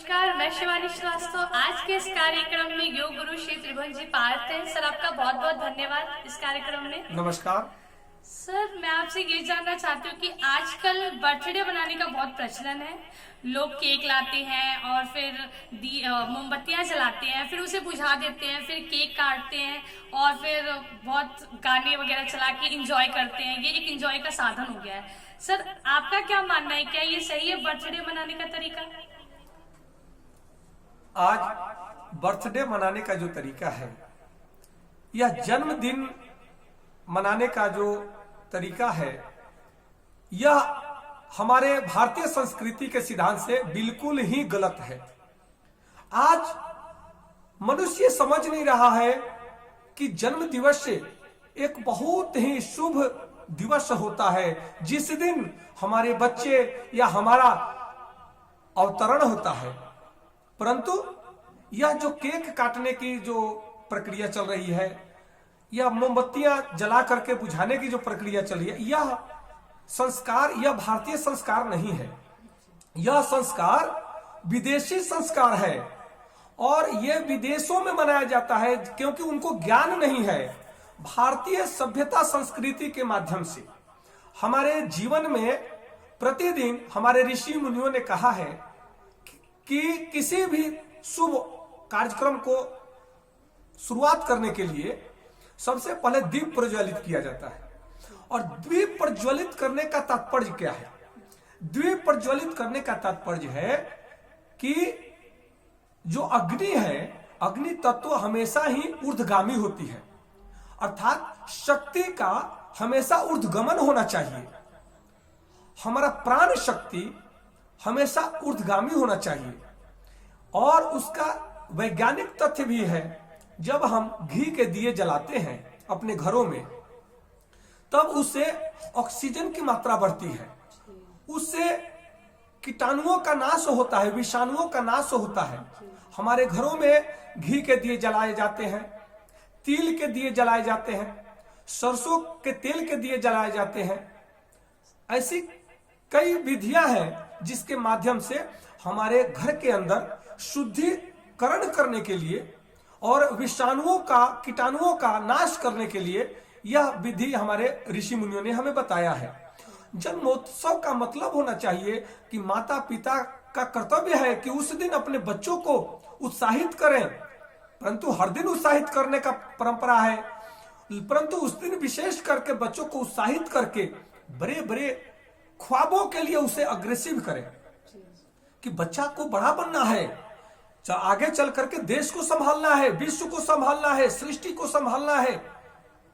नमस्कार, मैं शिवानी श्रीवास्तव। आज के इस कार्यक्रम में योग गुरु श्री त्रिभुवन जी पार्थ हैं। सर, आपका बहुत बहुत धन्यवाद इस कार्यक्रम में। नमस्कार सर, मैं आपसे ये जानना चाहती हूँ कि आजकल बर्थडे बनाने का बहुत प्रचलन है। लोग केक लाते हैं और फिर मोमबत्तियां जलाते हैं, फिर उसे बुझा देते हैं, फिर केक काटते हैं और फिर बहुत गाने वगैरह चला के इंजॉय करते हैं। ये एक इंजॉय का साधन हो गया है। सर, आपका क्या मानना है, क्या ये सही है बर्थडे मनाने का तरीका? आज बर्थडे मनाने का जो तरीका है, यह जन्मदिन मनाने का जो तरीका है, यह हमारे भारतीय संस्कृति के सिद्धांत से बिल्कुल ही गलत है। आज मनुष्य समझ नहीं रहा है कि जन्म दिवस से एक बहुत ही शुभ दिवस होता है, जिस दिन हमारे बच्चे या हमारा अवतरण होता है। परंतु यह जो केक काटने की जो प्रक्रिया चल रही है, यह मोमबत्तियां जला करके बुझाने की जो प्रक्रिया चल रही है, यह संस्कार, यह भारतीय संस्कार नहीं है। यह संस्कार विदेशी संस्कार है और यह विदेशों में मनाया जाता है क्योंकि उनको ज्ञान नहीं है। भारतीय सभ्यता संस्कृति के माध्यम से हमारे जीवन में प्रतिदिन हमारे ऋषि मुनियों ने कहा है कि किसी भी शुभ कार्यक्रम को शुरुआत करने के लिए सबसे पहले दीप प्रज्वलित किया जाता है। और द्वीप प्रज्वलित करने का तात्पर्य क्या है? द्वीप प्रज्वलित करने का तात्पर्य है कि जो अग्नि है, अग्नि तत्व हमेशा ही ऊर्ध्वगामी होती है, अर्थात शक्ति का हमेशा ऊर्ध्वगमन होना चाहिए। हमारा प्राण शक्ति हमेशा ऊर्ध्वगामी होना चाहिए। और उसका वैज्ञानिक तथ्य भी है, जब हम घी के दिए जलाते हैं अपने घरों में, तब उससे ऑक्सीजन की मात्रा बढ़ती है, उससे कीटाणुओं का नाश होता है, विषाणुओं का नाश होता है। हमारे घरों में घी के दिए जलाए जाते हैं, तिल के दिए जलाए जाते हैं, सरसों के तेल के दिए जलाए जाते हैं। ऐसी कई विधियां हैं जिसके माध्यम से हमारे घर के अंदर शुद्धिकरण करने के लिए और विषाणुओं का, कीटाणुओं का नाश करने के लिए यह विधि हमारे ऋषि मुनियों ने हमें बताया है। जन्मोत्सव का मतलब होना चाहिए कि माता पिता का कर्तव्य है कि उस दिन अपने बच्चों को उत्साहित करें, परंतु हर दिन उत्साहित करने का परंपरा है, परंतु उस दिन विशेष करके बच्चों को उत्साहित करके बड़े बड़े ख्वाबों के लिए उसे अग्रेसिव करें कि बच्चा को बड़ा बनना है, आगे चल करके देश को संभालना है, विश्व को संभालना है, सृष्टि को संभालना है।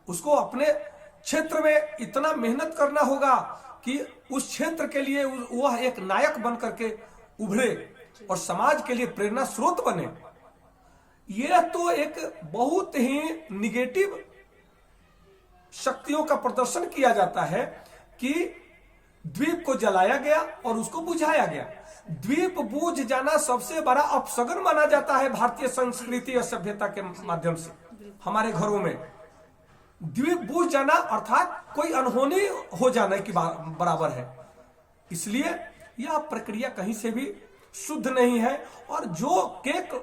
उसको अपने क्षेत्र में इतना मेहनत करना होगा कि उस क्षेत्र के लिए वह एक नायक बन करके उभरे और समाज के लिए प्रेरणा स्रोत बने। यह तो एक बहुत ही निगेटिव शक्तियों का प्रदर्शन किया जाता है कि द्वीप को जलाया गया और उसको बुझाया गया। द्वीप बूझ जाना सबसे बड़ा अपशगन माना जाता है भारतीय संस्कृति और सभ्यता के माध्यम से। हमारे घरों में द्वीप बूझ जाना अर्थात कोई अनहोनी हो जाने की बराबर है। इसलिए यह प्रक्रिया कहीं से भी शुद्ध नहीं है। और जो केक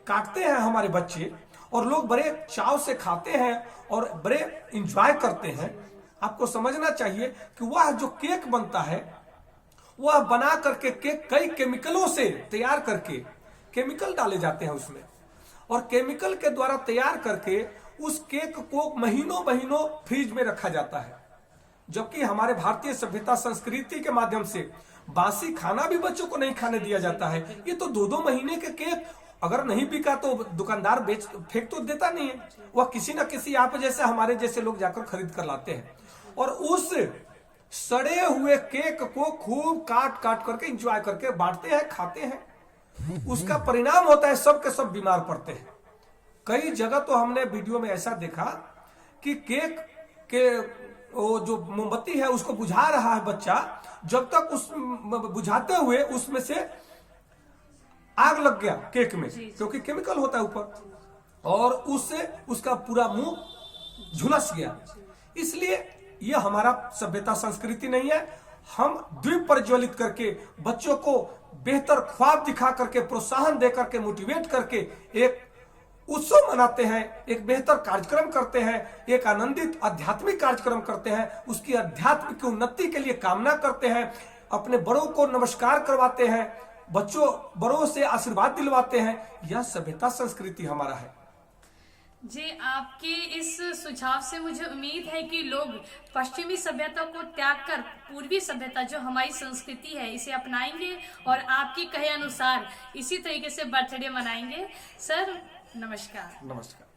काटते हैं हमारे बच्चे और लोग बड़े चाव से खाते हैं और बड़े इंजॉय करते हैं, आपको समझना चाहिए कि वह जो केक बनता है, वह बना करके केक कई केमिकलों से तैयार करके, केमिकल डाले जाते हैं उसमें, और केमिकल के द्वारा तैयार करके उस केक को महीनों महीनों फ्रिज में रखा जाता है। जबकि हमारे भारतीय सभ्यता संस्कृति के माध्यम से बासी खाना भी बच्चों को नहीं खाने दिया जाता है। ये तो 2-2 महीने के केक अगर नहीं बिका तो दुकानदार फेंक तो देता नहीं है, वह किसी न किसी आप जैसे हमारे जैसे लोग जाकर खरीद कर लाते हैं और उस सड़े हुए केक को खूब काट काट करके एंजॉय करके बांटते हैं, खाते हैं। उसका परिणाम होता है सब के सब बीमार पड़ते हैं। कई जगह तो हमने वीडियो में ऐसा देखा कि केक के वो जो मोमबत्ती है उसको बुझा रहा है बच्चा, जब तक उस बुझाते हुए उसमें से आग लग गया केक में, क्योंकि केमिकल होता है ऊपर, और उससे उसका पूरा मुंह झुलस गया। इसलिए यह हमारा सभ्यता संस्कृति नहीं है। हम द्वीप प्रज्वलित करके बच्चों को बेहतर ख्वाब दिखा करके, प्रोत्साहन दे करके, मोटिवेट करके एक उत्सव मनाते हैं, एक बेहतर कार्यक्रम करते हैं, एक आनंदित आध्यात्मिक कार्यक्रम करते हैं, उसकी आध्यात्मिक उन्नति के लिए कामना करते हैं, अपने बड़ों को नमस्कार करवाते हैं, बड़ों से आशीर्वाद दिलवाते हैं। यह सभ्यता संस्कृति हमारा है। जी, आपके इस सुझाव से मुझे उम्मीद है कि लोग पश्चिमी सभ्यता को त्याग कर पूर्वी सभ्यता जो हमारी संस्कृति है इसे अपनाएंगे और आपके कहे अनुसार इसी तरीके से बर्थडे मनाएंगे। सर नमस्कार। नमस्कार।